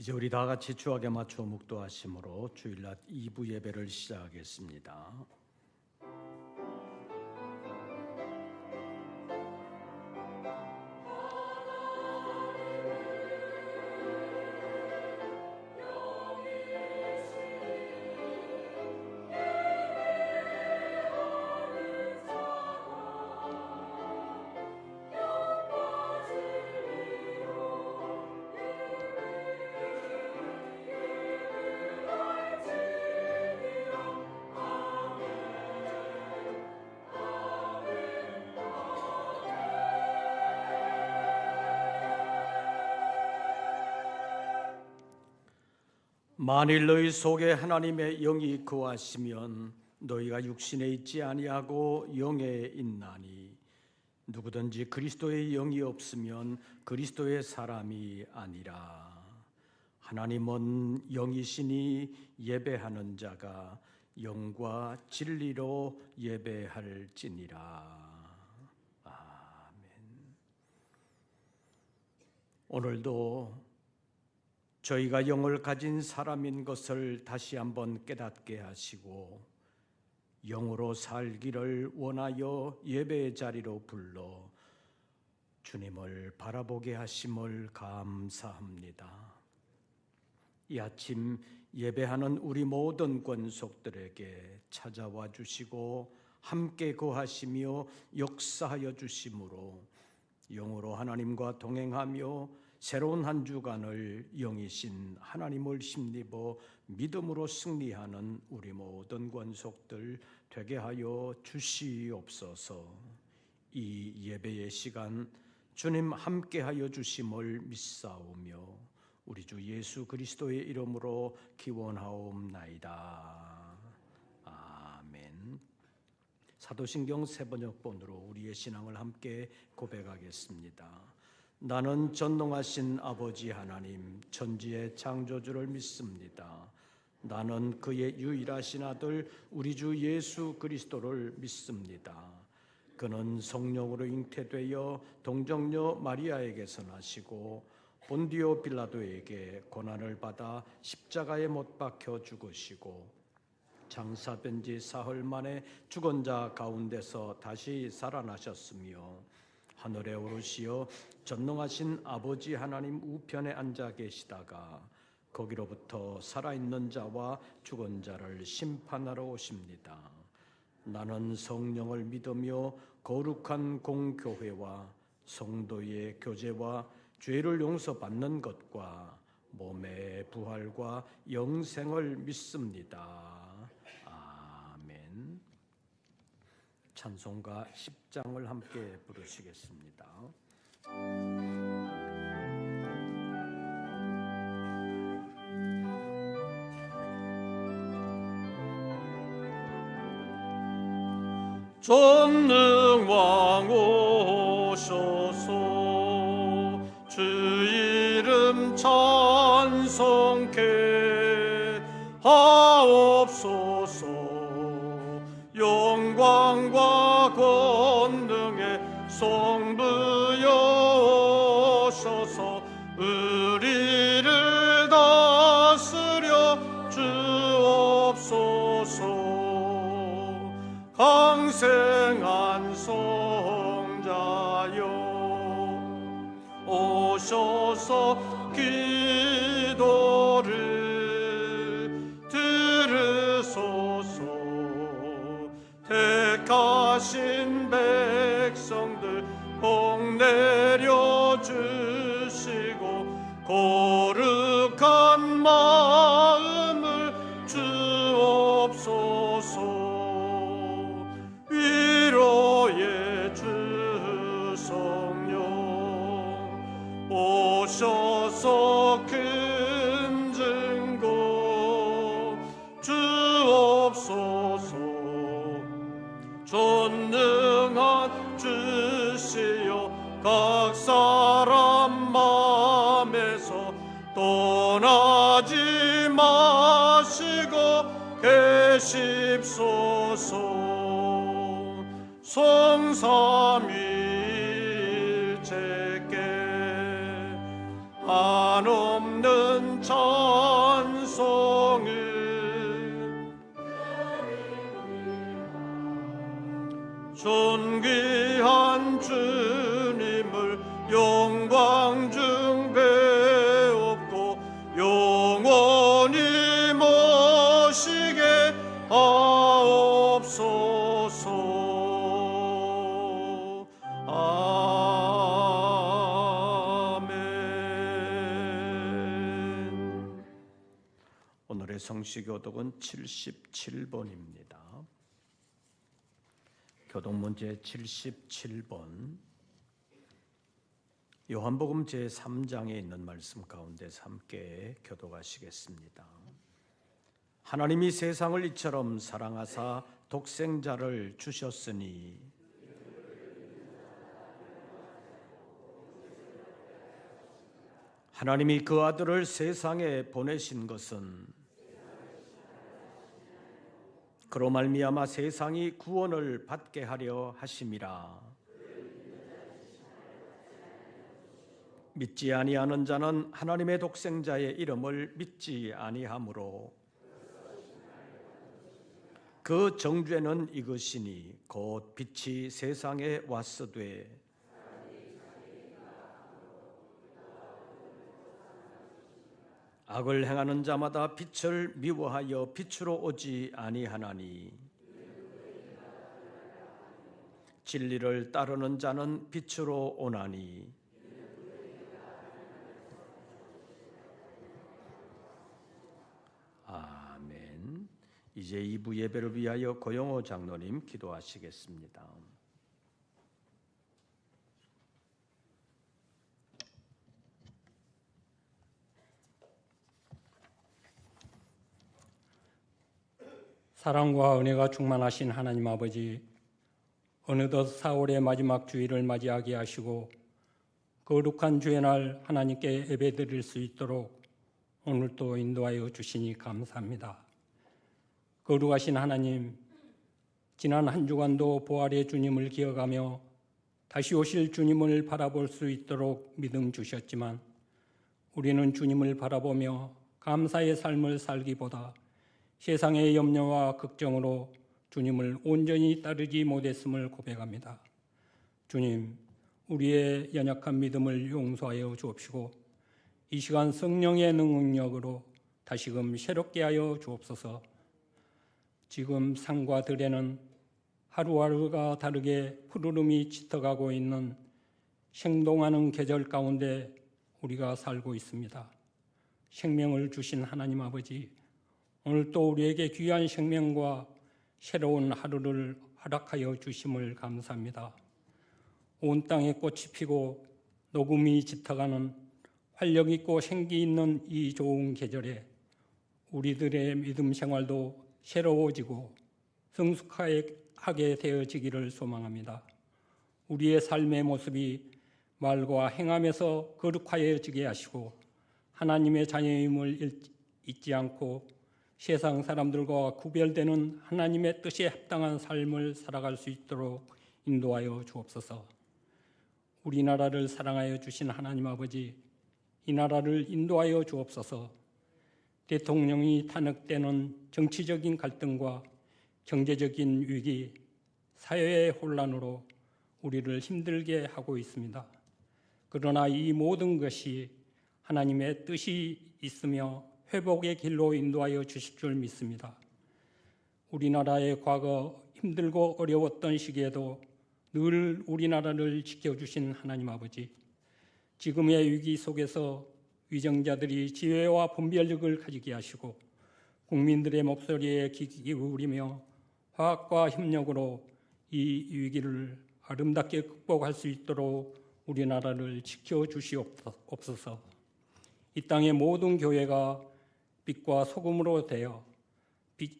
이제 우리 다 같이 주악에 맞춰 묵도하심으로 주일낮 2부 예배를 시작하겠습니다. 만일 너희 속에 하나님의 영이 거하시면 너희가 육신에 있지 아니하고 영에 있나니 누구든지 그리스도의 영이 없으면 그리스도의 사람이 아니라. 하나님은 영이시니 예배하는 자가 영과 진리로 예배할지니라. 아멘. 오늘도 저희가 영을 가진 사람인 것을 다시 한번 깨닫게 하시고 영으로 살기를 원하여 예배의 자리로 불러 주님을 바라보게 하심을 감사합니다. 이 아침 예배하는 우리 모든 권속들에게 찾아와 주시고 함께 거하시며 역사하여 주심으로 영으로 하나님과 동행하며 새로운 한 주간을 영이신 하나님을 힘입어 믿음으로 승리하는 우리 모든 권속들 되게 하여 주시옵소서. 이 예배의 시간 주님 함께하여 주심을 믿사오며 우리 주 예수 그리스도의 이름으로 기원하옵나이다. 아멘. 사도신경 세번역본으로 우리의 신앙을 함께 고백하겠습니다. 나는 전능하신 아버지 하나님 천지의 창조주를 믿습니다. 나는 그의 유일하신 아들 우리 주 예수 그리스도를 믿습니다. 그는 성령으로 잉태되어 동정녀 마리아에게서 나시고 본디오 빌라도에게 고난을 받아 십자가에 못 박혀 죽으시고 장사된 지 사흘 만에 죽은 자 가운데서 다시 살아나셨으며 하늘에 오르시어 전능하신 아버지 하나님 우편에 앉아 계시다가 거기로부터 살아있는 자와 죽은 자를 심판하러 오십니다. 나는 성령을 믿으며 거룩한 공교회와 성도의 교제와 죄를 용서받는 것과 몸의 부활과 영생을 믿습니다. 아멘. 찬송가 10장을 함께 부르시겠습니다. 전능왕 오소서 주 이름 찬송케 하옵소서. 영광과 권능의 성부여 오소서. 우리를 다스려 주옵소서. 강생한 성자여 오셔서 기도를 들으소서. 택하신 백성들 복 내려주시고 거룩한 마음을 주옵소서. 위로의 주 성령 오셔서 큰 증거 주옵소서. 전능한 주시여 각 사람 마음에서 떠나지 마시고 계십소서. 성삼일체께 한없는 찬송을 존귀한 주님을 영광 중 배웁고 영원히 모시게 하옵소서. 아멘. 오늘의 성시교독은 77번입니다. 교독문제 77번, 요한복음 제3장에 있는 말씀 가운데서 함께 교독하시겠습니다. 하나님이 세상을 이처럼 사랑하사 독생자를 주셨으니 하나님이 그 아들을 세상에 보내신 것은 그로 말미암아 세상이 구원을 받게 하려 하심이라. 믿지 아니하는 자는 하나님의 독생자의 이름을 믿지 아니하므로 그 정죄는 이것이니 곧 빛이 세상에 왔으되 악을 행하는 자마다 빛을 미워하여 빛으로 오지 아니하나니 진리를 따르는 자는 빛으로 오나니 아멘. 이제 2부 예배를 위하여 고영호 장로님 기도하시겠습니다. 사랑과 은혜가 충만하신 하나님 아버지, 어느덧 4월의 마지막 주일을 맞이하게 하시고 거룩한 주의 날 하나님께 예배드릴 수 있도록 오늘도 인도하여 주시니 감사합니다. 거룩하신 하나님, 지난 한 주간도 부활의 주님을 기억하며 다시 오실 주님을 바라볼 수 있도록 믿음 주셨지만 우리는 주님을 바라보며 감사의 삶을 살기보다 세상의 염려와 걱정으로 주님을 온전히 따르지 못했음을 고백합니다. 주님, 우리의 연약한 믿음을 용서하여 주옵시고 이 시간 성령의 능력으로 다시금 새롭게 하여 주옵소서. 지금 산과 들에는 하루하루가 다르게 푸르름이 짙어가고 있는 생동하는 계절 가운데 우리가 살고 있습니다. 생명을 주신 하나님 아버지, 오늘 또 우리에게 귀한 생명과 새로운 하루를 허락하여 주심을 감사합니다. 온 땅에 꽃이 피고 녹음이 짙어가는 활력 있고 생기 있는 이 좋은 계절에 우리들의 믿음 생활도 새로워지고 성숙하게 되어지기를 소망합니다. 우리의 삶의 모습이 말과 행함에서 거룩하여지게 하시고 하나님의 자녀임을 잊지 않고 세상 사람들과 구별되는 하나님의 뜻에 합당한 삶을 살아갈 수 있도록 인도하여 주옵소서. 우리나라를 사랑하여 주신 하나님 아버지, 이 나라를 인도하여 주옵소서. 대통령이 탄핵되는 정치적인 갈등과 경제적인 위기, 사회의 혼란으로 우리를 힘들게 하고 있습니다. 그러나 이 모든 것이 하나님의 뜻이 있으며 회복의 길로 인도하여 주실 줄 믿습니다. 우리나라의 과거 힘들고 어려웠던 시기에도 늘 우리나라를 지켜주신 하나님 아버지, 지금의 위기 속에서 위정자들이 지혜와 분별력을 가지게 하시고 국민들의 목소리에 귀 기울이며 화합과 협력으로 이 위기를 아름답게 극복할 수 있도록 우리나라를 지켜주시옵소서. 이 땅의 모든 교회가 빛과 소금으로 되어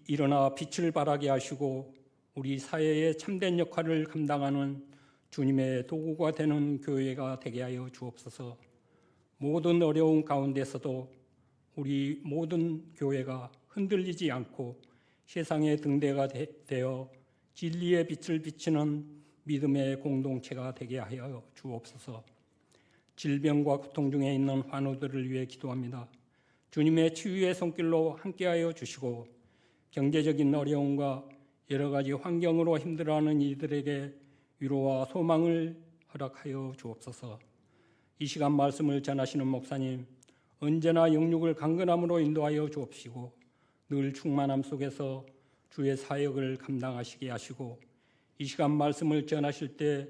일어나 빛을 발하게 하시고 우리 사회의 참된 역할을 감당하는 주님의 도구가 되는 교회가 되게 하여 주옵소서. 모든 어려움 가운데서도 우리 모든 교회가 흔들리지 않고 세상의 등대가 되어 진리의 빛을 비치는 믿음의 공동체가 되게 하여 주옵소서. 질병과 고통 중에 있는 환우들을 위해 기도합니다. 주님의 치유의 손길로 함께하여 주시고 경제적인 어려움과 여러 가지 환경으로 힘들어하는 이들에게 위로와 소망을 허락하여 주옵소서. 이 시간 말씀을 전하시는 목사님, 언제나 영육을 강건함으로 인도하여 주옵시고 늘 충만함 속에서 주의 사역을 감당하시게 하시고 이 시간 말씀을 전하실 때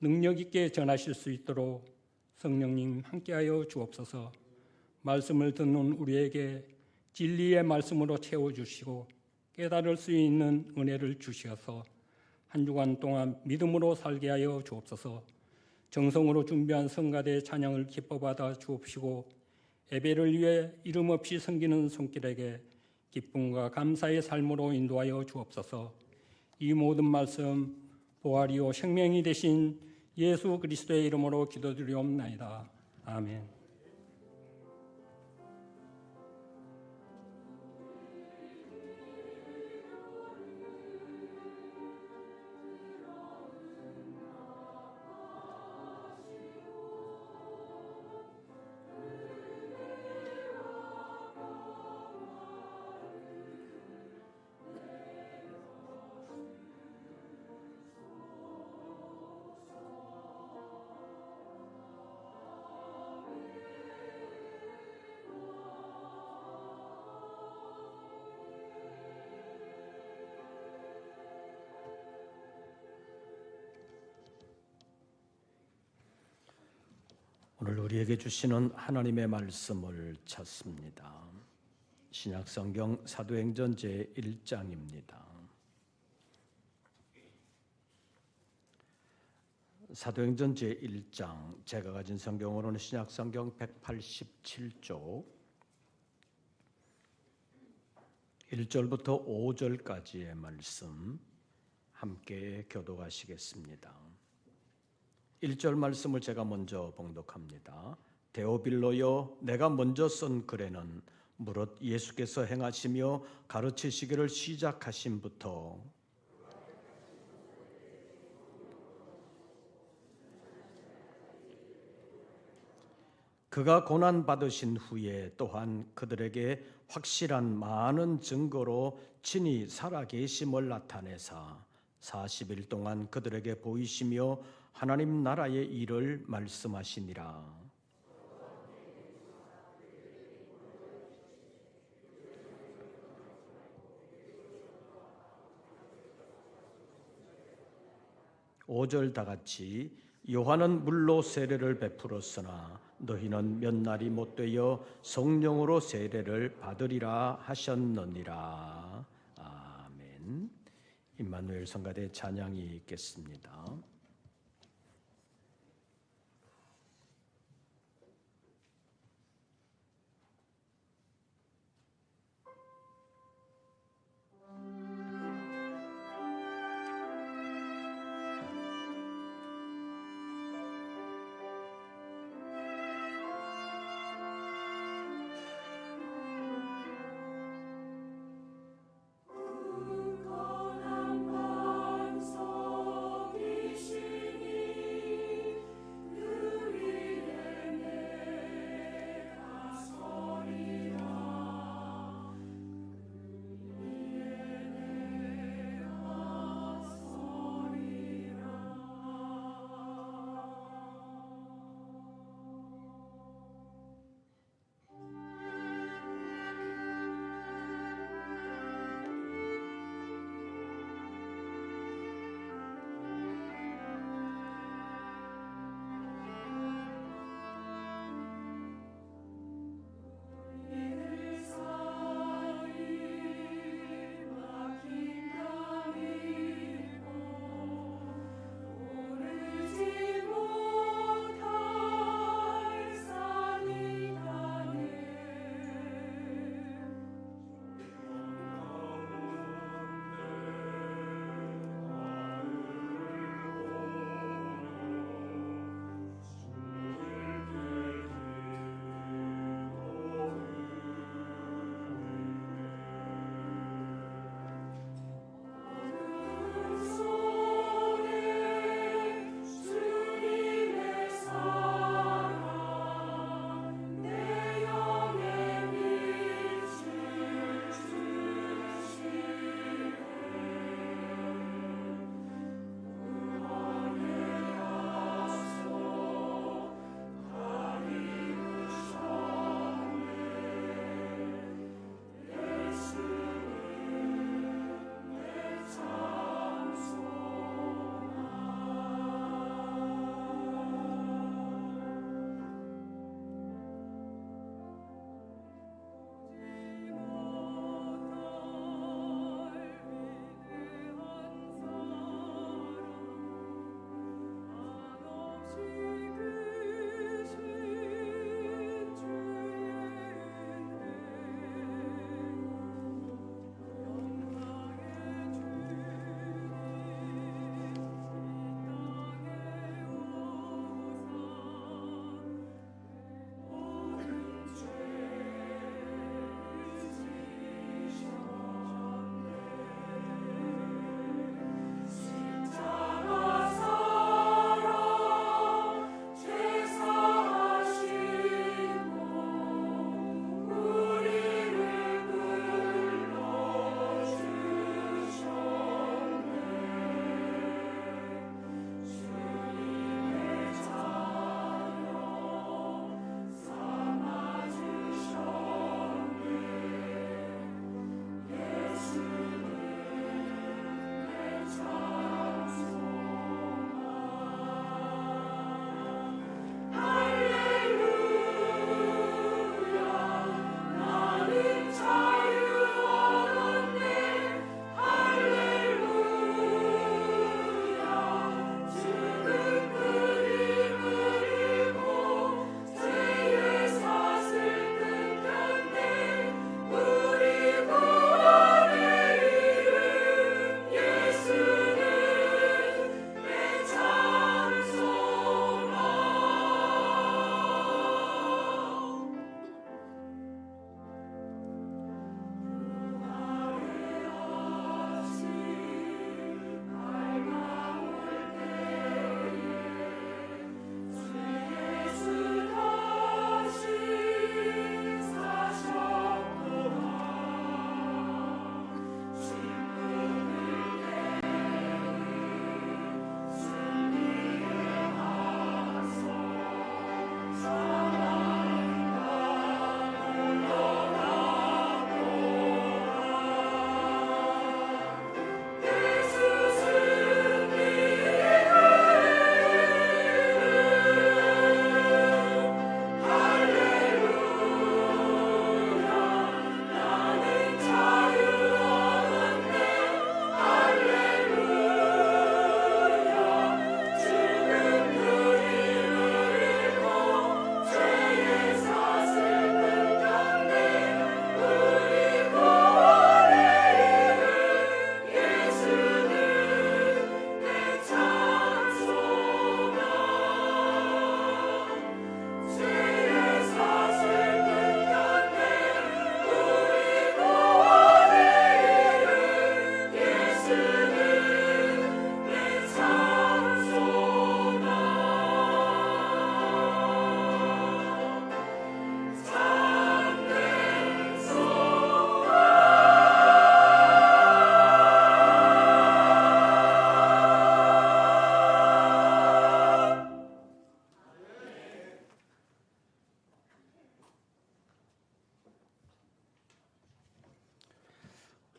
능력 있게 전하실 수 있도록 성령님 함께하여 주옵소서. 말씀을 듣는 우리에게 진리의 말씀으로 채워주시고 깨달을 수 있는 은혜를 주시어서 한 주간 동안 믿음으로 살게 하여 주옵소서. 정성으로 준비한 성가대 찬양을 기뻐 받아 주옵시고 예배를 위해 이름 없이 섬기는 손길에게 기쁨과 감사의 삶으로 인도하여 주옵소서. 이 모든 말씀 보활이요 생명이 되신 예수 그리스도의 이름으로 기도드리옵나이다. 아멘. 오늘 우리에게 주시는 하나님의 말씀을 찾습니다. 신약성경 사도행전 제1장입니다. 사도행전 제1장, 제가 가진 성경으로는 신약성경 187쪽 1절부터 5절까지의 말씀 함께 교독하시겠습니다. 1절 말씀을 제가 먼저 봉독합니다. 데오빌로여, 내가 먼저 쓴 글에는 무릇 예수께서 행하시며 가르치시기를 시작하심부터 그가 고난받으신 후에 또한 그들에게 확실한 많은 증거로 친히 살아계심을 나타내사 40일 동안 그들에게 보이시며 하나님 나라의 일을 말씀하시니라. (5절) 다 같이 요한은 물로 세례를 베풀었으나 너희는 몇 날이 못되어 성령으로 세례를 받으리라 하셨느니라. 아멘. 임마누엘 성가대 찬양이 있겠습니다. 거룩한 반석이시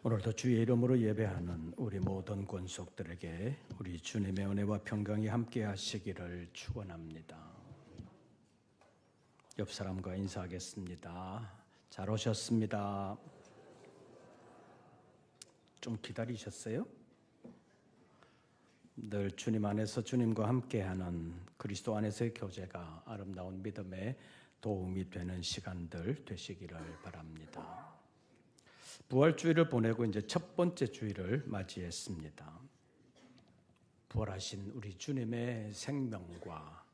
오늘도 주의 이름으로 예배하는 우리 모든 권속들에게 우리 주님의 은혜와 평강이 함께 하시기를 축원합니다. 옆 사람과 인사하겠습니다. 잘 오셨습니다. 좀 기다리셨어요? 늘 주님 안에서 주님과 함께하는 그리스도 안에서의 교제가 아름다운 믿음에 도움이 되는 시간들 되시기를 바랍니다. 부활주일을 보내고 이제 첫 번째 주일을 맞이했습니다. 부활하신 우리 주님의 생명과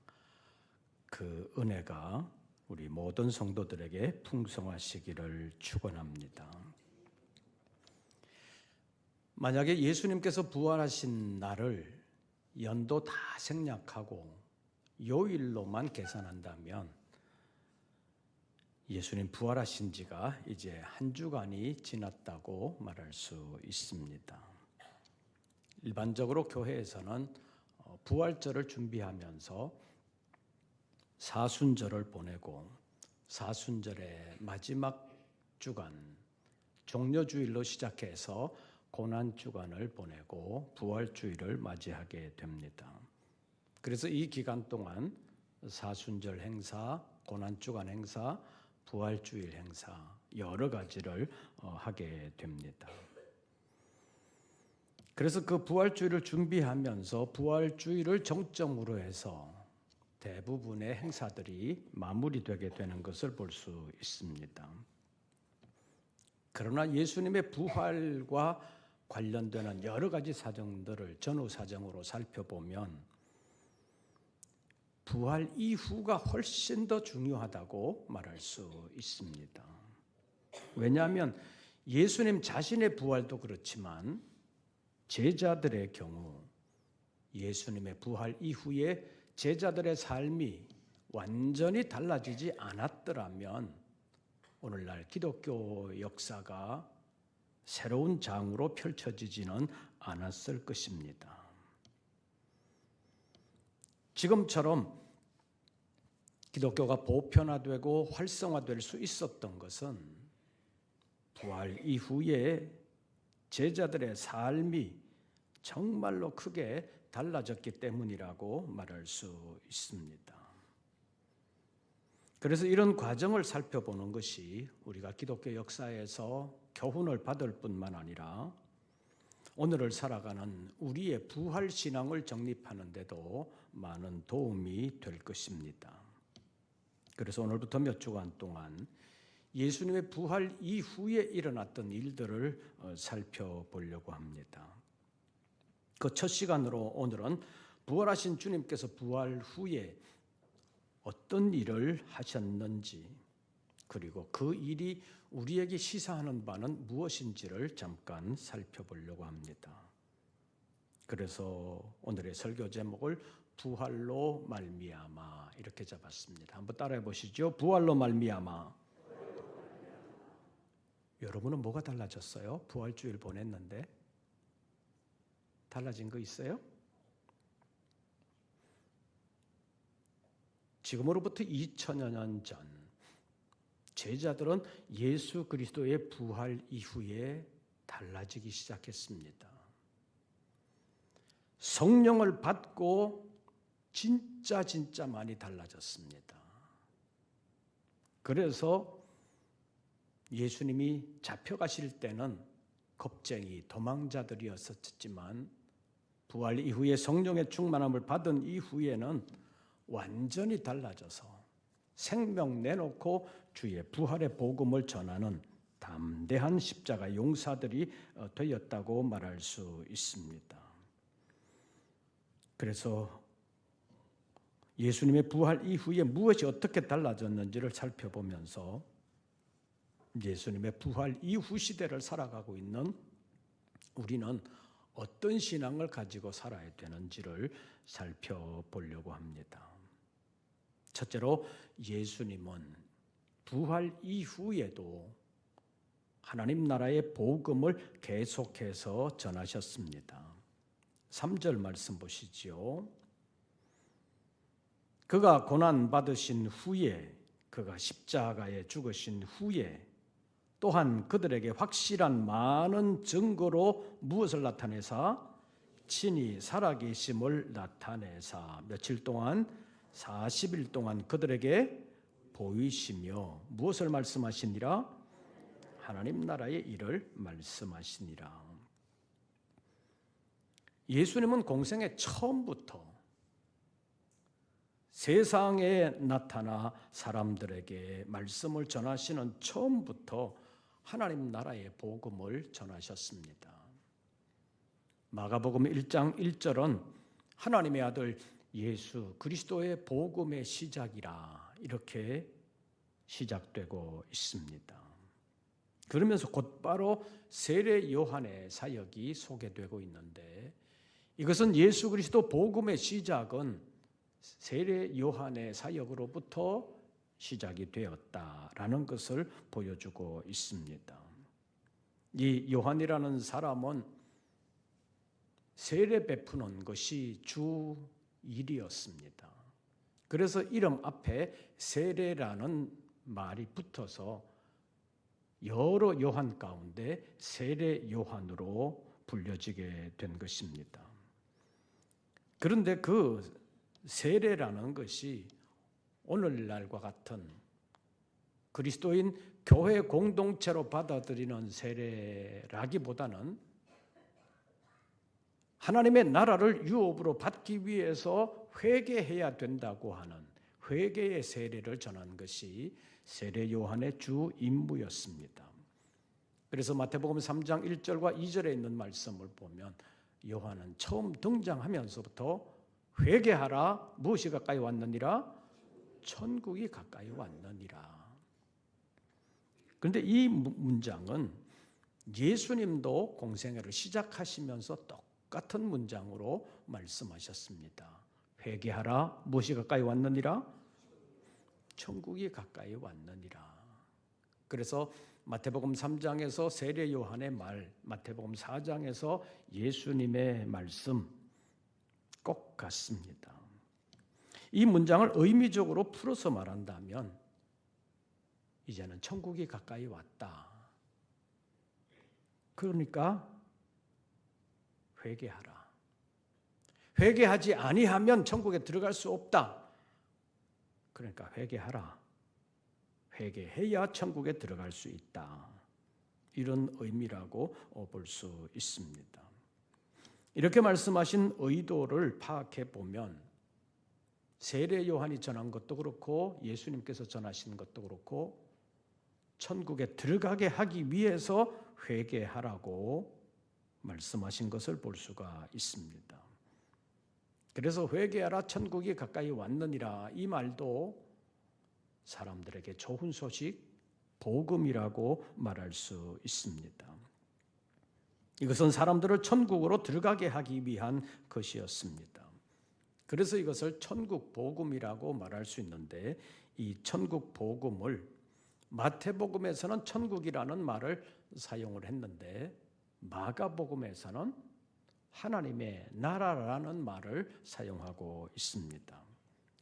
그 은혜가 우리 모든 성도들에게 풍성하시기를 축원합니다. 만약에 예수님께서 부활하신 날을 연도 다 생략하고 요일로만 계산한다면 예수님 부활하신 지가 이제 한 주간이 지났다고 말할 수 있습니다. 일반적으로 교회에서는 부활절을 준비하면서 사순절을 보내고 사순절의 마지막 주간 종려주일로 시작해서 고난주간을 보내고 부활주일을 맞이하게 됩니다. 그래서 이 기간 동안 사순절 행사, 고난주간 행사, 부활주일 행사 여러 가지를 하게 됩니다. 그래서 그 부활주일을 준비하면서 부활주일을 정점으로 해서 대부분의 행사들이 마무리되게 되는 것을 볼 수 있습니다. 그러나 예수님의 부활과 관련되는 여러 가지 사정들을 전후 사정으로 살펴보면 부활 이후가 훨씬 더 중요하다고 말할 수 있습니다. 왜냐하면 예수님 자신의 부활도 그렇지만 제자들의 경우 예수님의 부활 이후에 제자들의 삶이 완전히 달라지지 않았더라면 오늘날 기독교 역사가 새로운 장으로 펼쳐지지는 않았을 것입니다. 지금처럼 기독교가 보편화되고 활성화될 수 있었던 것은 부활 이후에 제자들의 삶이 정말로 크게 달라졌기 때문이라고 말할 수 있습니다. 그래서 이런 과정을 살펴보는 것이 우리가 기독교 역사에서 교훈을 받을 뿐만 아니라 오늘을 살아가는 우리의 부활 신앙을 정립하는 데도 많은 도움이 될 것입니다. 그래서 오늘부터 몇 주간 동안 예수님의 부활 이후에 일어났던 일들을 살펴보려고 합니다. 그 첫 시간으로 오늘은 부활하신 주님께서 부활 후에 어떤 일을 하셨는지 그리고 그 일이 우리에게 시사하는 바는 무엇인지를 잠깐 살펴보려고 합니다. 그래서 오늘의 설교 제목을 부활로 말미암아 이렇게 잡았습니다. 한번 따라해 보시죠. 부활로 말미암아. 여러분은 뭐가 달라졌어요? 부활주일 보냈는데 달라진 거 있어요? 지금으로부터 2000여 년 전 제자들은 예수 그리스도의 부활 이후에 달라지기 시작했습니다. 성령을 받고 진짜 많이 달라졌습니다. 그래서 예수님이 잡혀가실 때는 겁쟁이 도망자들이었었지만 부활 이후에 성령의 충만함을 받은 이후에는 완전히 달라져서 생명 내놓고 주의 부활의 복음을 전하는 담대한 십자가 용사들이 되었다고 말할 수 있습니다. 그래서 예수님의 부활 이후에 무엇이 어떻게 달라졌는지를 살펴보면서 예수님의 부활 이후 시대를 살아가고 있는 우리는 어떤 신앙을 가지고 살아야 되는지를 살펴보려고 합니다. 첫째로 예수님은 부활 이후에도 하나님 나라의 복음을 계속해서 전하셨습니다. 3절 말씀 보시죠. 그가 고난 받으신 후에 그가 십자가에 죽으신 후에 또한 그들에게 확실한 많은 증거로 무엇을 나타내사? 친히 살아계심을 나타내사 며칠 동안 40일 동안 그들에게 보이시며 무엇을 말씀하시니라? 하나님 나라의 일을 말씀하시니라. 예수님은 공생의 처음부터 세상에 나타나 사람들에게 말씀을 전하시는 처음부터 하나님 나라의 복음을 전하셨습니다. 마가복음 1장 1절은 하나님의 아들 예수 그리스도의 복음의 시작이라 이렇게 시작되고 있습니다. 그러면서 곧바로 세례 요한의 사역이 소개되고 있는데 이것은 예수 그리스도 복음의 시작은 세례 요한의 사역으로부터 시작이 되었다라는 것을 보여주고 있습니다. 이 요한이라는 사람은 세례 베푸는 것이 주 일이었습니다. 그래서 이름 앞에 세례라는 말이 붙어서 여러 요한 가운데 세례 요한으로 불려지게 된 것입니다. 그런데 그 세례라는 것이 오늘날과 같은 그리스도인 교회 공동체로 받아들이는 세례라기보다는 하나님의 나라를 유업으로 받기 위해서 회개해야 된다고 하는 회개의 세례를 전한 것이 세례 요한의 주 임무였습니다. 그래서 마태복음 3장 1절과 2절에 있는 말씀을 보면 요한은 처음 등장하면서부터 회개하라 무엇이 가까이 왔느니라 천국이 가까이 왔느니라. 그런데 이 문장은 예수님도 공생애를 시작하시면서 똑같은 문장으로 말씀하셨습니다. 회개하라 무엇이 가까이 왔느니라 천국이 가까이 왔느니라. 그래서 마태복음 3장에서 세례 요한의 말, 마태복음 4장에서 예수님의 말씀 꼭 같습니다. 이 문장을 의미적으로 풀어서 말한다면 이제는 천국이 가까이 왔다. 그러니까 회개하라. 회개하지 아니하면 천국에 들어갈 수 없다. 그러니까 회개하라. 회개해야 천국에 들어갈 수 있다. 이런 의미라고 볼 수 있습니다. 이렇게 말씀하신 의도를 파악해 보면 세례 요한이 전한 것도 그렇고 예수님께서 전하신 것도 그렇고 천국에 들어가게 하기 위해서 회개하라고 말씀하신 것을 볼 수가 있습니다. 그래서 회개하라 천국이 가까이 왔느니라 이 말도 사람들에게 좋은 소식, 복음이라고 말할 수 있습니다. 이것은 사람들을 천국으로 들어가게 하기 위한 것이었습니다. 그래서 이것을 천국 복음이라고 말할 수 있는데 이 천국 복음을 마태복음에서는 천국이라는 말을 사용을 했는데 마가복음에서는 하나님의 나라라는 말을 사용하고 있습니다.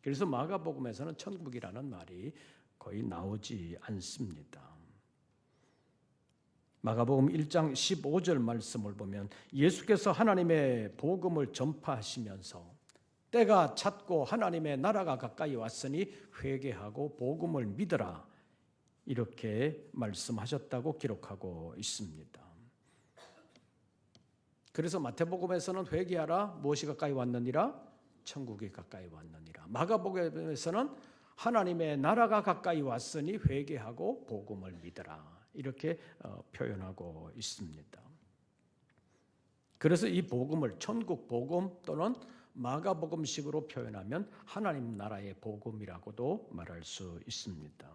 그래서 마가복음에서는 천국이라는 말이 거의 나오지 않습니다. 마가복음 1장 15절 말씀을 보면 예수께서 하나님의 복음을 전파하시면서 때가 찼고 하나님의 나라가 가까이 왔으니 회개하고 복음을 믿으라 이렇게 말씀하셨다고 기록하고 있습니다. 그래서 마태복음에서는 회개하라 무엇이 가까이 왔느니라 천국이 가까이 왔느니라. 마가복음에서는 하나님의 나라가 가까이 왔으니 회개하고 복음을 믿으라 이렇게 표현하고 있습니다. 그래서 이 복음을 천국 복음 또는 마가복음식으로 표현하면 하나님 나라의 복음이라고도 말할 수 있습니다.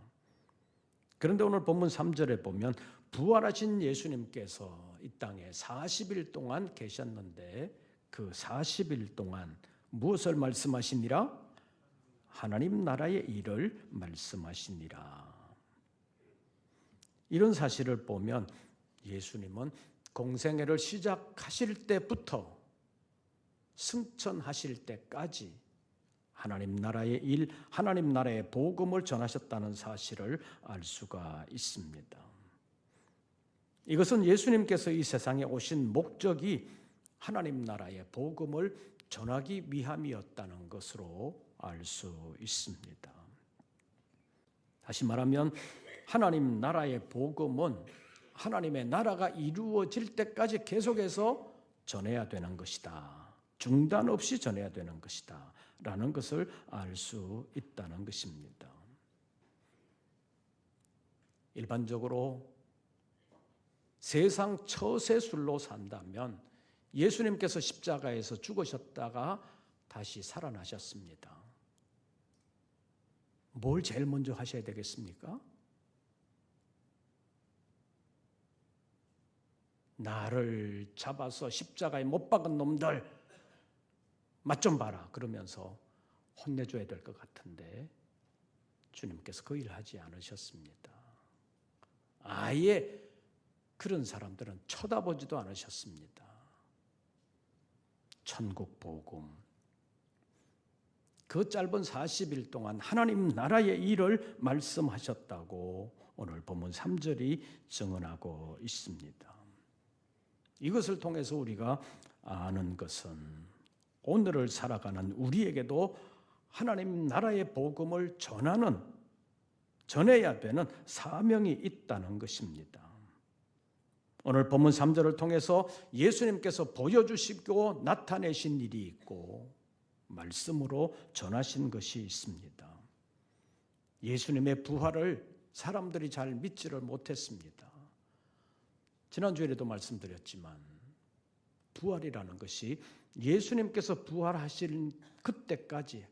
그런데 오늘 본문 3절에 보면 부활하신 예수님께서 이 땅에 40일 동안 계셨는데 그 40일 동안 무엇을 말씀하시니라? 하나님 나라의 일을 말씀하시니라. 이런 사실을 보면 예수님은 공생애를 시작하실 때부터 승천하실 때까지 하나님 나라의 일, 하나님 나라의 복음을 전하셨다는 사실을 알 수가 있습니다. 이것은 예수님께서 이 세상에 오신 목적이 하나님 나라의 복음을 전하기 위함이었다는 것으로 알 수 있습니다. 다시 말하면 하나님 나라의 복음은 하나님의 나라가 이루어질 때까지 계속해서 전해야 되는 것이다. 중단 없이 전해야 되는 것이다. 라는 것을 알 수 있다는 것입니다. 일반적으로 세상 처세술로 산다면 예수님께서 십자가에서 죽으셨다가 다시 살아나셨습니다. 뭘 제일 먼저 하셔야 되겠습니까? 나를 잡아서 십자가에 못 박은 놈들 맛 좀 봐라 그러면서 혼내줘야 될 것 같은데 주님께서 그 일을 하지 않으셨습니다. 아예 그런 사람들은 쳐다보지도 않으셨습니다. 천국 복음, 그 짧은 40일 동안 하나님 나라의 일을 말씀하셨다고 오늘 본문 3절이 증언하고 있습니다. 이것을 통해서 우리가 아는 것은 오늘을 살아가는 우리에게도 하나님 나라의 복음을 전해야 되는 사명이 있다는 것입니다. 오늘 본문 3절을 통해서 예수님께서 보여주시고 나타내신 일이 있고 말씀으로 전하신 것이 있습니다. 예수님의 부활을 사람들이 잘 믿지를 못했습니다. 지난주에도 말씀드렸지만 부활이라는 것이 예수님께서 부활하실 그때까지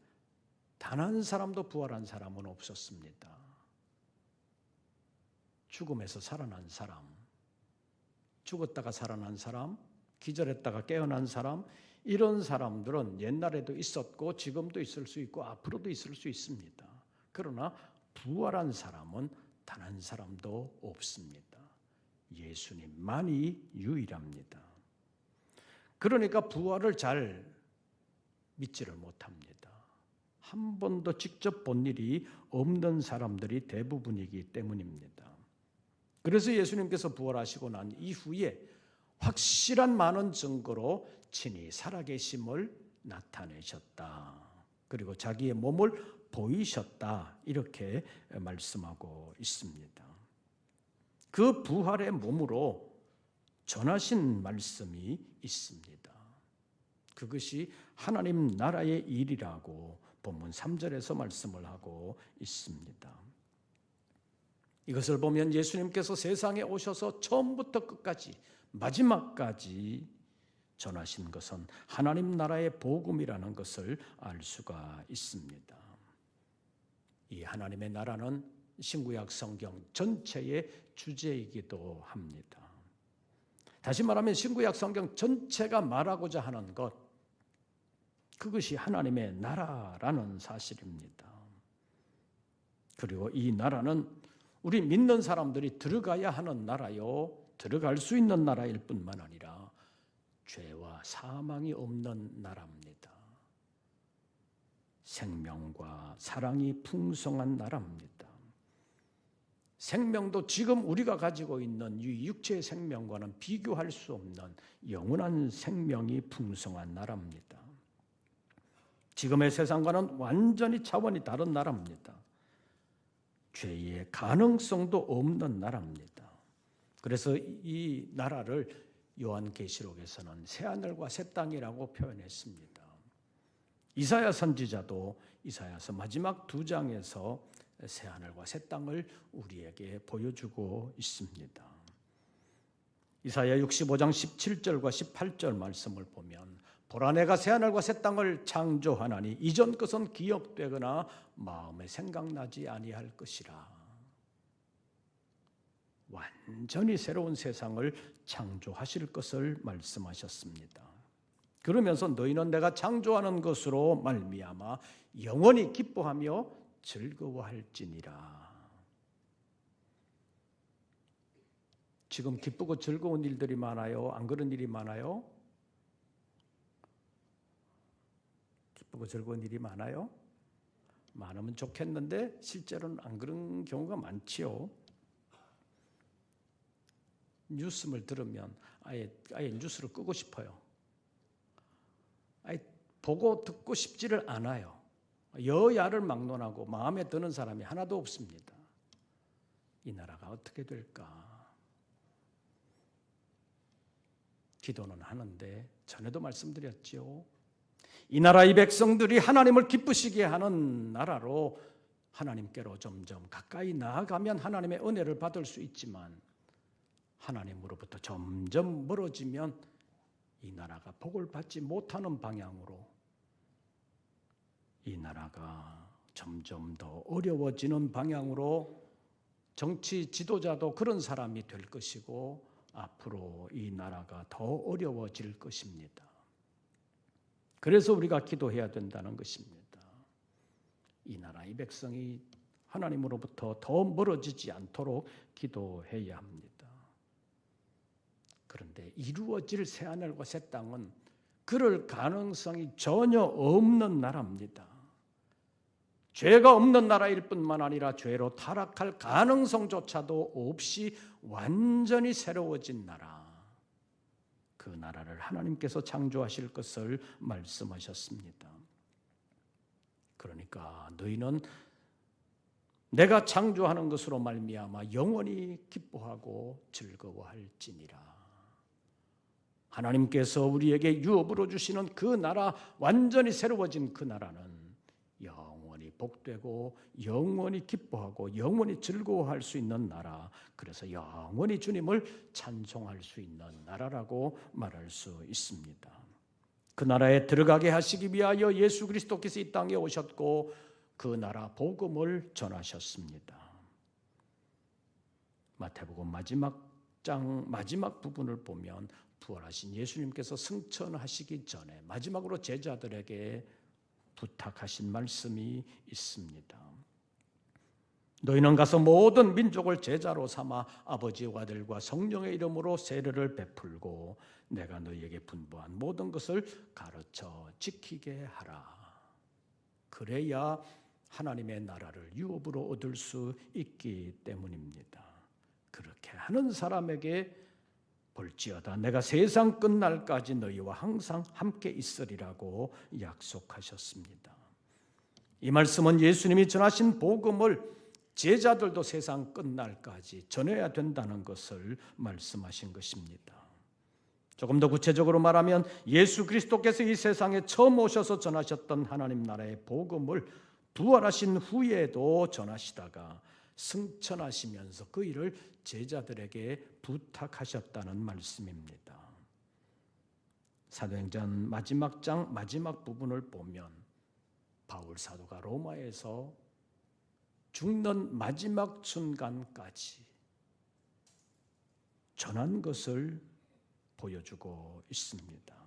단 한 사람도 부활한 사람은 없었습니다. 죽음에서 살아난 사람, 죽었다가 살아난 사람, 기절했다가 깨어난 사람, 이런 사람들은 옛날에도 있었고 지금도 있을 수 있고 앞으로도 있을 수 있습니다. 그러나 부활한 사람은 단 한 사람도 없습니다. 예수님만이 유일합니다. 그러니까 부활을 잘 믿지를 못합니다. 한 번도 직접 본 일이 없는 사람들이 대부분이기 때문입니다. 그래서 예수님께서 부활하시고 난 이후에 확실한 많은 증거로 친히 살아계심을 나타내셨다. 그리고 자기의 몸을 보이셨다. 이렇게 말씀하고 있습니다. 그 부활의 몸으로 전하신 말씀이 있습니다. 그것이 하나님 나라의 일이라고 본문 3절에서 말씀을 하고 있습니다. 이것을 보면 예수님께서 세상에 오셔서 처음부터 끝까지 마지막까지 전하신 것은 하나님 나라의 복음이라는 것을 알 수가 있습니다. 이 하나님의 나라는 신구약 성경 전체의 주제이기도 합니다. 다시 말하면 신구약 성경 전체가 말하고자 하는 것, 그것이 하나님의 나라라는 사실입니다. 그리고 이 나라는 우리 믿는 사람들이 들어가야 하는 나라요, 들어갈 수 있는 나라일 뿐만 아니라 죄와 사망이 없는 나라입니다. 생명과 사랑이 풍성한 나라입니다. 생명도 지금 우리가 가지고 있는 이 육체의 생명과는 비교할 수 없는 영원한 생명이 풍성한 나라입니다. 지금의 세상과는 완전히 차원이 다른 나라입니다. 죄의 가능성도 없는 나라입니다. 그래서 이 나라를 요한계시록에서는 새하늘과 새 땅이라고 표현했습니다. 이사야 선지자도 이사야서 마지막 2장에서 새하늘과 새 땅을 우리에게 보여주고 있습니다. 이사야 65장 17절과 18절 말씀을 보면 보라 내가 새하늘과 새 땅을 창조하나니 이전 것은 기억되거나 마음에 생각나지 아니할 것이라. 완전히 새로운 세상을 창조하실 것을 말씀하셨습니다. 그러면서 너희는 내가 창조하는 것으로 말미암아 영원히 기뻐하며 즐거워할지니라. 지금 기쁘고 즐거운 일들이 많아요? 안 그런 일이 많아요? 기쁘고 즐거운 일이 많아요? 많으면 좋겠는데 실제로는 안 그런 경우가 많지요. 뉴스를 들으면 아예 뉴스를 끄고 싶어요. 아예 보고 듣고 싶지를 않아요. 여야를 막론하고 마음에 드는 사람이 하나도 없습니다. 이 나라가 어떻게 될까? 기도는 하는데 전에도 말씀드렸죠. 이 나라의 백성들이 하나님을 기쁘시게 하는 나라로 하나님께로 점점 가까이 나아가면 하나님의 은혜를 받을 수 있지만 하나님으로부터 점점 멀어지면 이 나라가 복을 받지 못하는 방향으로 이 나라가 점점 더 어려워지는 방향으로 정치 지도자도 그런 사람이 될 것이고 앞으로 이 나라가 더 어려워질 것입니다. 그래서 우리가 기도해야 된다는 것입니다. 이 나라의 백성이 하나님으로부터 더 멀어지지 않도록 기도해야 합니다. 그런데 이루어질 새하늘과 새 땅은 그럴 가능성이 전혀 없는 나라입니다. 죄가 없는 나라일 뿐만 아니라 죄로 타락할 가능성조차도 없이 완전히 새로워진 나라. 그 나라를 하나님께서 창조하실 것을 말씀하셨습니다. 그러니까 너희는 내가 창조하는 것으로 말미암아 영원히 기뻐하고 즐거워할지니라. 하나님께서 우리에게 유업으로 주시는 그 나라, 완전히 새로워진 그 나라는 영원히 복되고 영원히 기뻐하고 영원히 즐거워할 수 있는 나라, 그래서 영원히 주님을 찬송할 수 있는 나라라고 말할 수 있습니다. 그 나라에 들어가게 하시기 위하여 예수 그리스도께서 이 땅에 오셨고 그 나라 복음을 전하셨습니다. 마태복음 마지막 장 마지막 부분을 보면 부활하신 예수님께서 승천하시기 전에 마지막으로 제자들에게 부탁하신 말씀이 있습니다. 너희는 가서 모든 민족을 제자로 삼아 아버지와 아들과 성령의 이름으로 세례를 베풀고 내가 너희에게 분부한 모든 것을 가르쳐 지키게 하라. 그래야 하나님의 나라를 유업으로 얻을 수 있기 때문입니다. 그렇게 하는 사람에게 볼지어다 내가 세상 끝날까지 너희와 항상 함께 있으리라고 약속하셨습니다. 이 말씀은 예수님이 전하신 복음을 제자들도 세상 끝날까지 전해야 된다는 것을 말씀하신 것입니다. 조금 더 구체적으로 말하면 예수 그리스도께서 이 세상에 처음 오셔서 전하셨던 하나님 나라의 복음을 부활하신 후에도 전하시다가 승천하시면서 그 일을 제자들에게 부탁하셨다는 말씀입니다. 사도행전 마지막 장 마지막 부분을 보면 바울 사도가 로마에서 죽는 마지막 순간까지 전한 것을 보여주고 있습니다.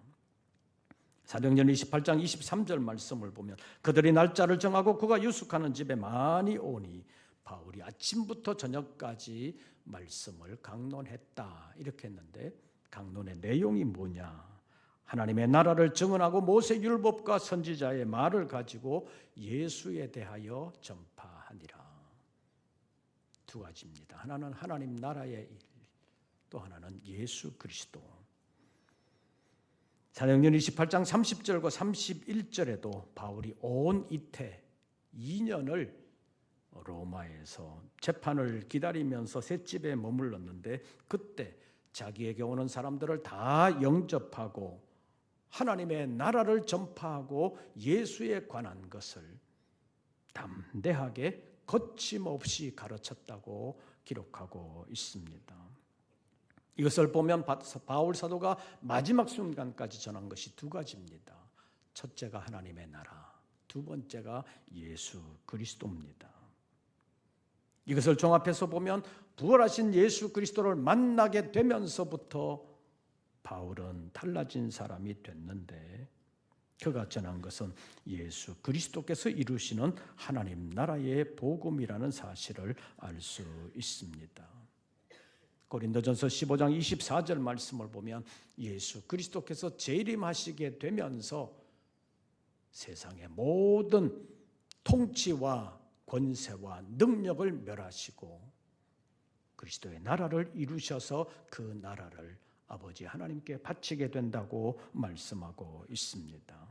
사도행전 28장 23절 말씀을 보면 그들이 날짜를 정하고 그가 유숙하는 집에 많이 오니 바울이 아침부터 저녁까지 말씀을 강론했다 이렇게 했는데 강론의 내용이 뭐냐? 하나님의 나라를 증언하고 모세 율법과 선지자의 말을 가지고 예수에 대하여 전파하니라. 두 가지입니다. 하나는 하나님 나라의 일, 또 하나는 예수 그리스도. 사도행전 28장 30절과 31절에도 바울이 온 이태 2년을 로마에서 재판을 기다리면서 셋집에 머물렀는데 그때 자기에게 오는 사람들을 다 영접하고 하나님의 나라를 전파하고 예수에 관한 것을 담대하게 거침없이 가르쳤다고 기록하고 있습니다. 이것을 보면 바울 사도가 마지막 순간까지 전한 것이 두 가지입니다. 첫째가 하나님의 나라, 두 번째가 예수 그리스도입니다. 이것을 종합해서 보면 부활하신 예수 그리스도를 만나게 되면서부터 바울은 달라진 사람이 됐는데 그가 전한 것은 예수 그리스도께서 이루시는 하나님 나라의 복음이라는 사실을 알 수 있습니다. 고린도전서 15장 24절 말씀을 보면 예수 그리스도께서 재림하시게 되면서 세상의 모든 통치와 권세와 능력을 멸하시고 그리스도의 나라를 이루셔서 그 나라를 아버지 하나님께 바치게 된다고 말씀하고 있습니다.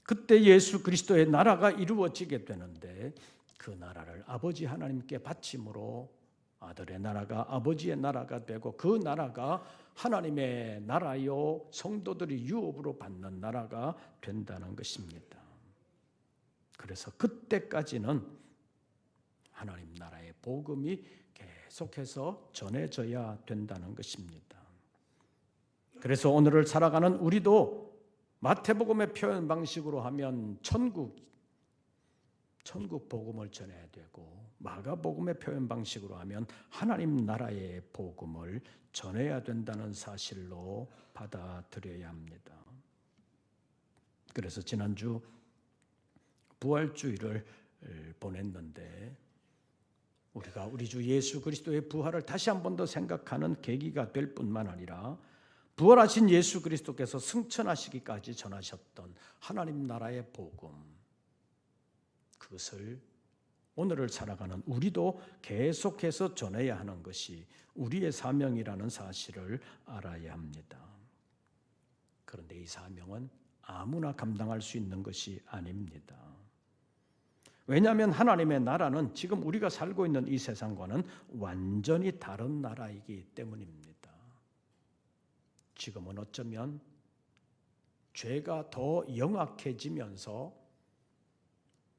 그때 예수 그리스도의 나라가 이루어지게 되는데 그 나라를 아버지 하나님께 바침으로 아들의 나라가 아버지의 나라가 되고 그 나라가 하나님의 나라요 성도들이 유업으로 받는 나라가 된다는 것입니다. 그래서 그때까지는 하나님 나라의 복음이 계속해서 전해져야 된다는 것입니다. 그래서 오늘을 살아가는 우리도 마태복음의 표현 방식으로 하면 천국 복음을 전해야 되고, 마가복음의 표현 방식으로 하면 하나님 나라의 복음을 전해야 된다는 사실로 받아들여야 합니다. 그래서 지난주 부활주일을 보냈는데 우리가 우리 주 예수 그리스도의 부활을 다시 한 번 더 생각하는 계기가 될 뿐만 아니라 부활하신 예수 그리스도께서 승천하시기까지 전하셨던 하나님 나라의 복음, 그것을 오늘을 살아가는 우리도 계속해서 전해야 하는 것이 우리의 사명이라는 사실을 알아야 합니다. 그런데 이 사명은 아무나 감당할 수 있는 것이 아닙니다. 왜냐하면 하나님의 나라는 지금 우리가 살고 있는 이 세상과는 완전히 다른 나라이기 때문입니다. 지금은 어쩌면 죄가 더 영악해지면서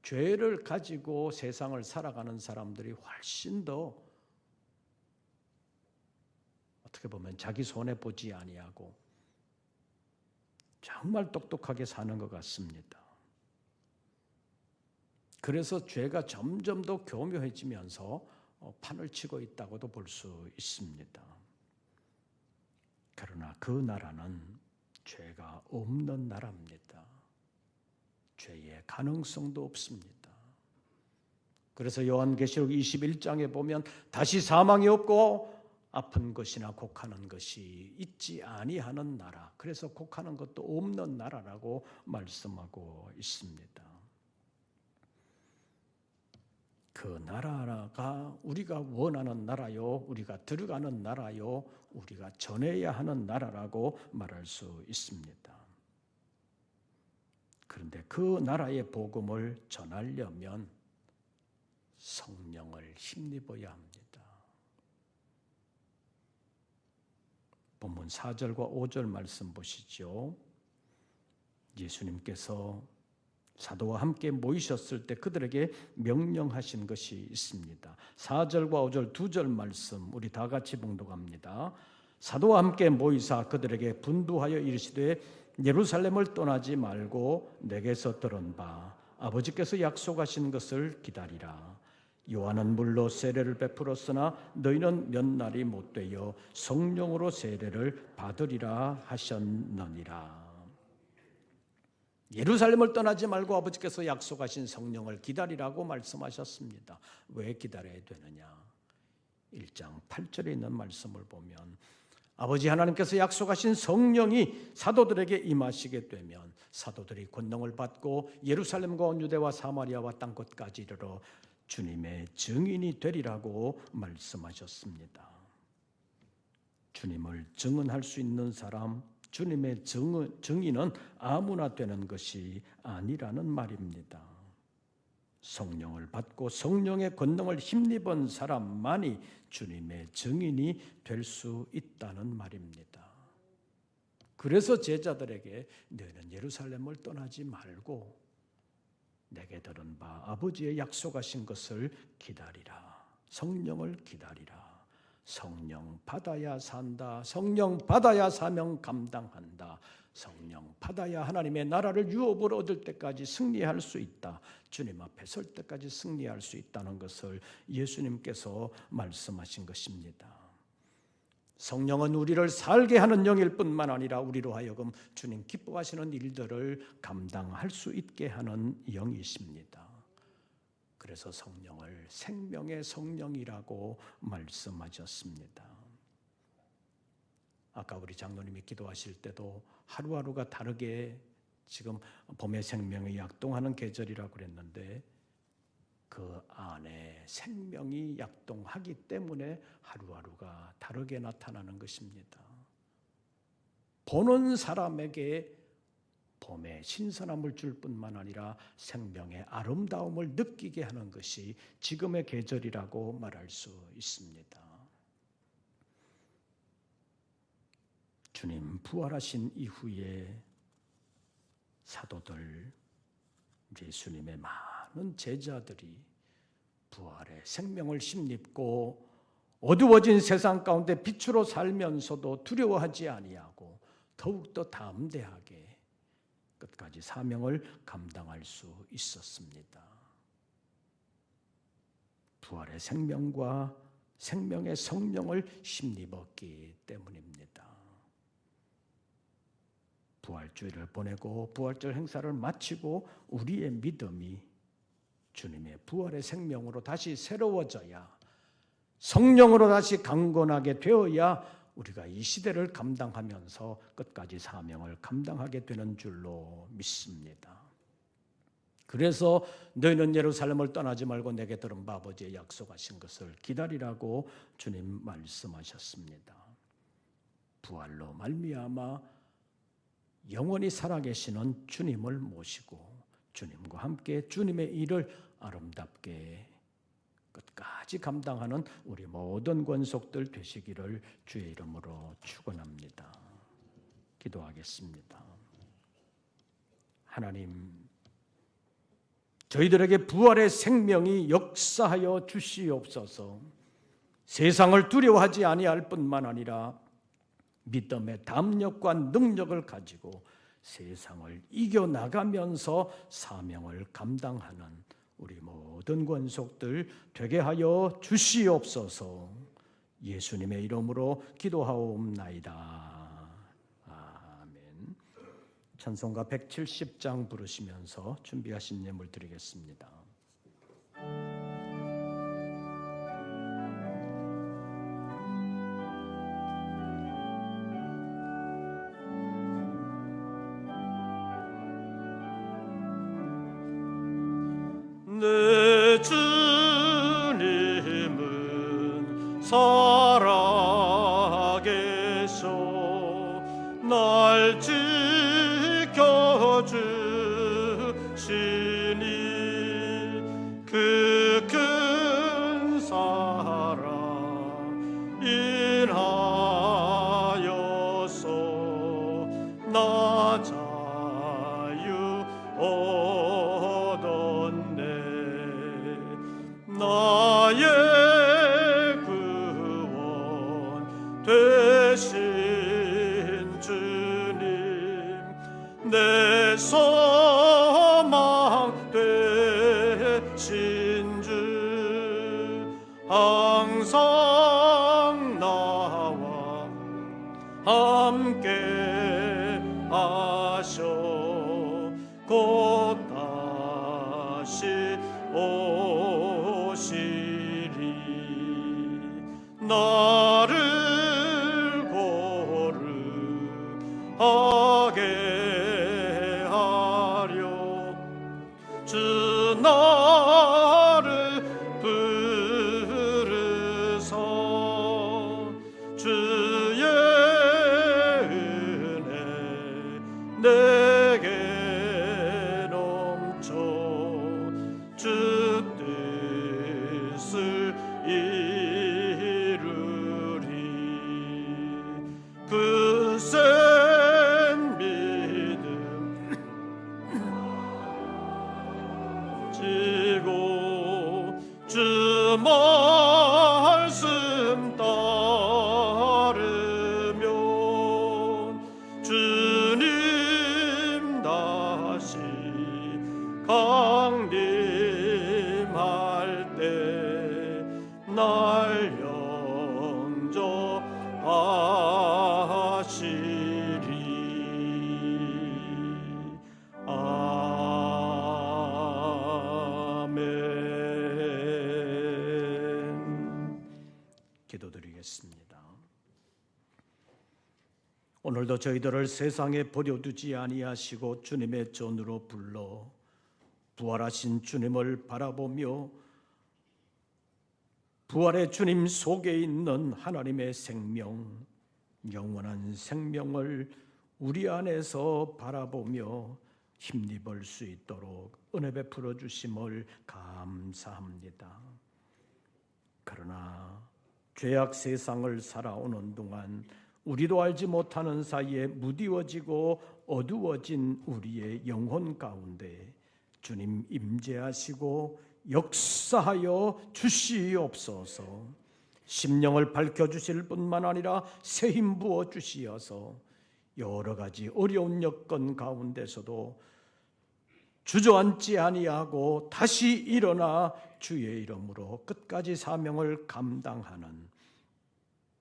죄를 가지고 세상을 살아가는 사람들이 훨씬 더 어떻게 보면 자기 손해 보지 아니하고 정말 똑똑하게 사는 것 같습니다. 그래서 죄가 점점 더 교묘해지면서 판을 치고 있다고도 볼 수 있습니다. 그러나 그 나라는 죄가 없는 나라입니다. 죄의 가능성도 없습니다. 그래서 요한계시록 21장에 보면 다시 사망이 없고 아픈 것이나 곡하는 것이 있지 아니하는 나라, 그래서 곡하는 것도 없는 나라라고 말씀하고 있습니다. 그 나라가 우리가 원하는 나라요, 우리가 들어가는 나라요, 우리가 전해야 하는 나라라고 말할 수 있습니다. 그런데 그 나라의 복음을 전하려면 성령을 힘입어야 합니다. 본문 4절과 5절 말씀 보시죠. 예수님께서 사도와 함께 모이셨을 때 그들에게 명령하신 것이 있습니다. 4절과 5절 두 절 말씀 우리 다 같이 봉독합니다. 사도와 함께 모이사 그들에게 분부하여 이르시되 예루살렘을 떠나지 말고 내게서 들은 바 아버지께서 약속하신 것을 기다리라. 요한은 물로 세례를 베풀었으나 너희는 몇 날이 못 되어 성령으로 세례를 받으리라 하셨느니라. 예루살렘을 떠나지 말고 아버지께서 약속하신 성령을 기다리라고 말씀하셨습니다. 왜 기다려야 되느냐? 1장 8절에 있는 말씀을 보면 아버지 하나님께서 약속하신 성령이 사도들에게 임하시게 되면 사도들이 권능을 받고 예루살렘과 온 유대와 사마리아와 땅끝까지 이르러 주님의 증인이 되리라고 말씀하셨습니다. 주님을 증언할 수 있는 사람, 주님의 증인은 아무나 되는 것이 아니라는 말입니다. 성령을 받고 성령의 권능을 힘입은 사람만이 주님의 증인이 될 수 있다는 말입니다. 그래서 제자들에게 너희는 예루살렘을 떠나지 말고 내게 들은 바 아버지의 약속하신 것을 기다리라. 성령을 기다리라. 성령 받아야 산다. 성령 받아야 사명 감당한다. 성령 받아야 하나님의 나라를 유업으로 얻을 때까지 승리할 수 있다. 주님 앞에 설 때까지 승리할 수 있다는 것을 예수님께서 말씀하신 것입니다. 성령은 우리를 살게 하는 영일 뿐만 아니라 우리로 하여금 주님 기뻐하시는 일들을 감당할 수 있게 하는 영이십니다. 그래서 성령을 생명의 성령이라고 말씀하셨습니다. 아까 우리 장로님이 기도하실 때도 하루하루가 다르게 지금 봄의 생명이 약동하는 계절이라고 그랬는데 그 안에 생명이 약동하기 때문에 하루하루가 다르게 나타나는 것입니다. 보는 사람에게 봄의 신선함을 줄 뿐만 아니라 생명의 아름다움을 느끼게 하는 것이 지금의 계절이라고 말할 수 있습니다. 주님 부활하신 이후에 사도들, 예수님의 많은 제자들이 부활의 생명을 힘입고 어두워진 세상 가운데 빛으로 살면서도 두려워하지 아니하고 더욱더 담대하게 끝까지 사명을 감당할 수 있었습니다. 부활의 생명과 생명의 성령을 힘입었기 때문입니다. 부활주일을 보내고 부활절 행사를 마치고 우리의 믿음이 주님의 부활의 생명으로 다시 새로워져야, 성령으로 다시 강건하게 되어야 우리가 이 시대를 감당하면서 끝까지 사명을 감당하게 되는 줄로 믿습니다. 그래서 너희는 예루살렘을 떠나지 말고 내게 들은 바 아버지의 약속하신 것을 기다리라고 주님 말씀하셨습니다. 부활로 말미암아 영원히 살아계시는 주님을 모시고 주님과 함께 주님의 일을 아름답게 끝까지 감당하는 우리 모든 권속들 되시기를 주의 이름으로 축원합니다. 기도하겠습니다. 하나님, 저희들에게 부활의 생명이 역사하여 주시옵소서. 세상을 두려워하지 아니할 뿐만 아니라 믿음의 담력과 능력을 가지고 세상을 이겨나가면서 사명을 감당하는 우리 모든 권속들 되게 하여 주시옵소서. 예수님의 이름으로 기도하옵나이다. 아멘. 찬송가 170장 부르시면서 준비하신 예물 드리겠습니다. 내 주님은 살아계셔 날 지켜주시니 그 큰 사랑 인하여서 나 자유 나의 구원 되신 주님 내 소망 되신 주 항상 나와 함께 하셔 곧 다시 오시리 나를 거룩하게 하려 주 나를 부르사 주의 은혜 내게 넘쳐 주 뜻을 이루리 그 센 믿음 지고 주 말씀 따르면 주님 다시 강림할 때 날 영접하시리. 아멘. 기도드리겠습니다. 오늘도 저희들을 세상에 버려두지 아니하시고 주님의 전으로 불러 부활하신 주님을 바라보며 부활의 주님 속에 있는 하나님의 생명, 영원한 생명을 우리 안에서 바라보며 힘입을 수 있도록 은혜 베풀어 주심을 감사합니다. 그러나 죄악 세상을 살아오는 동안 우리도 알지 못하는 사이에 무디워지고 어두워진 우리의 영혼 가운데 주님 임재하시고 역사하여 주시옵소서. 심령을 밝혀주실 뿐만 아니라 새 힘 부어 주시어서 여러 가지 어려운 여건 가운데서도 주저앉지 아니하고 다시 일어나 주의 이름으로 끝까지 사명을 감당하는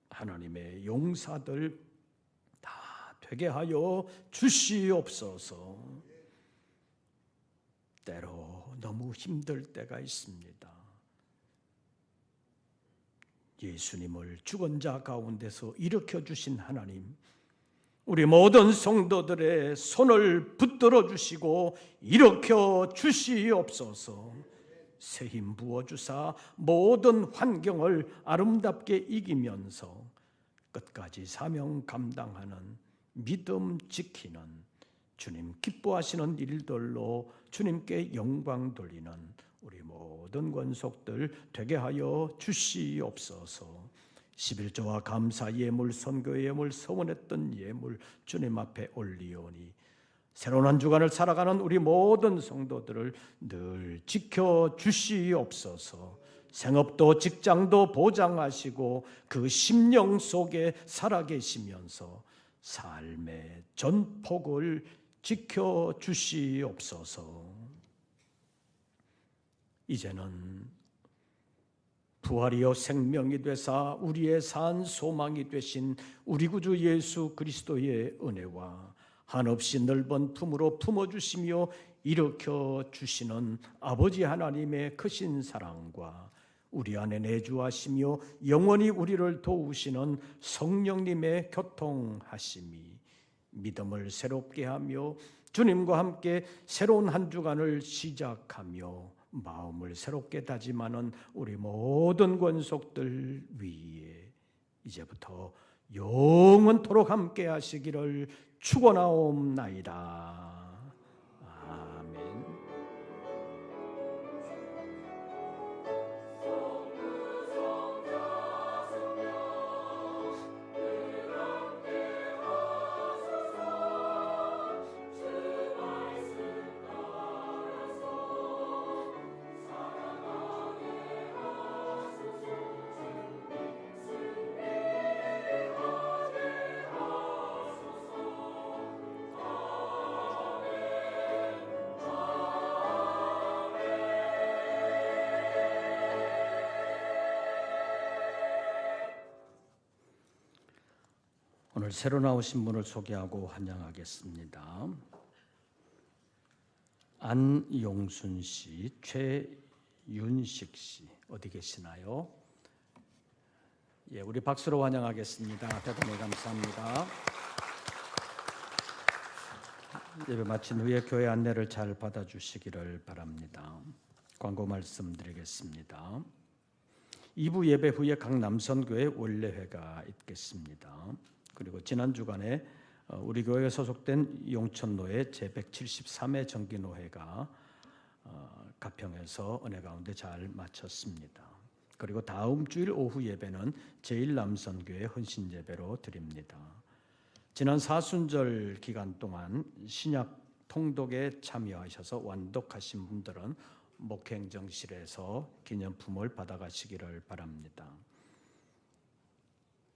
하나님의 용사들 다 되게 하여 주시옵소서. 때로 너무 힘들 때가 있습니다. 예수님을 죽은 자 가운데서 일으켜 주신 하나님, 우리 모든 성도들의 손을 붙들어 주시고 일으켜 주시옵소서. 새 힘 부어 주사 모든 환경을 아름답게 이기면서 끝까지 사명 감당하는 믿음 지키는 주님 기뻐하시는 일들로 주님께 영광 돌리는 우리 모든 권속들 되게 하여 주시옵소서. 11조와 감사 예물, 선교 예물, 서원했던 예물 주님 앞에 올리오니 새로운 한 주간을 살아가는 우리 모든 성도들을 늘 지켜 주시옵소서. 생업도 직장도 보장하시고 그 심령 속에 살아계시면서 삶의 전폭을 지켜 주시옵소서. 이제는 부활이요 생명이 되사 우리의 산 소망이 되신 우리 구주 예수 그리스도의 은혜와 한없이 넓은 품으로 품어주시며 일으켜 주시는 아버지 하나님의 크신 사랑과 우리 안에 내주하시며 영원히 우리를 도우시는 성령님의 교통하심이 믿음을 새롭게 하며 주님과 함께 새로운 한 주간을 시작하며 마음을 새롭게 다짐하는 우리 모든 권속들 위에 이제부터 영원토록 함께 하시기를 축원하옵나이다. 아멘. 오늘 새로 나오신 분을 소개하고 환영하겠습니다. 안용순 씨, 최윤식 씨 어디 계시나요? 예, 우리 박수로 환영하겠습니다. 대단히 감사합니다. 예배 마친 후에 교회 안내를 잘 받아주시기를 바랍니다. 광고 말씀드리겠습니다. 2부 예배 후에 각 남선교회 원례회가 있겠습니다. 그리고 지난 주간에 우리 교회에 소속된 용천노회 제173회 정기노회가 가평에서 은혜 가운데 잘 마쳤습니다. 그리고 다음 주일 오후 예배는 제1남선교회 헌신 예배로 드립니다. 지난 사순절 기간 동안 신약 통독에 참여하셔서 완독하신 분들은 목행정실에서 기념품을 받아가시기를 바랍니다.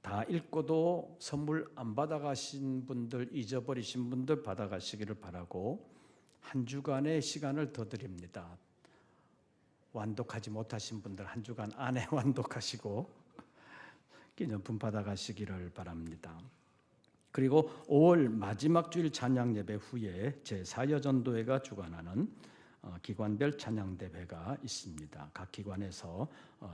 다 읽고도 선물 안 받아가신 분들, 잊어버리신 분들 받아가시기를 바라고 한 주간의 시간을 더 드립니다. 완독하지 못하신 분들 한 주간 안에 완독하시고 기념품 받아가시기를 바랍니다. 그리고 5월 마지막 주일 찬양 예배 후에 제4여전도회가 주관하는 기관별 찬양대회가 있습니다. 각 기관에서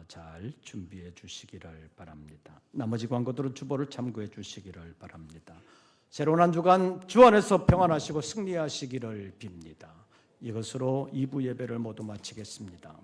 잘 준비해 주시기를 바랍니다. 나머지 광고들은 주보를 참고해 주시기를 바랍니다. 새로운 한 주간 주 안에서 평안하시고 승리하시기를 빕니다. 이것으로 2부 예배를 모두 마치겠습니다.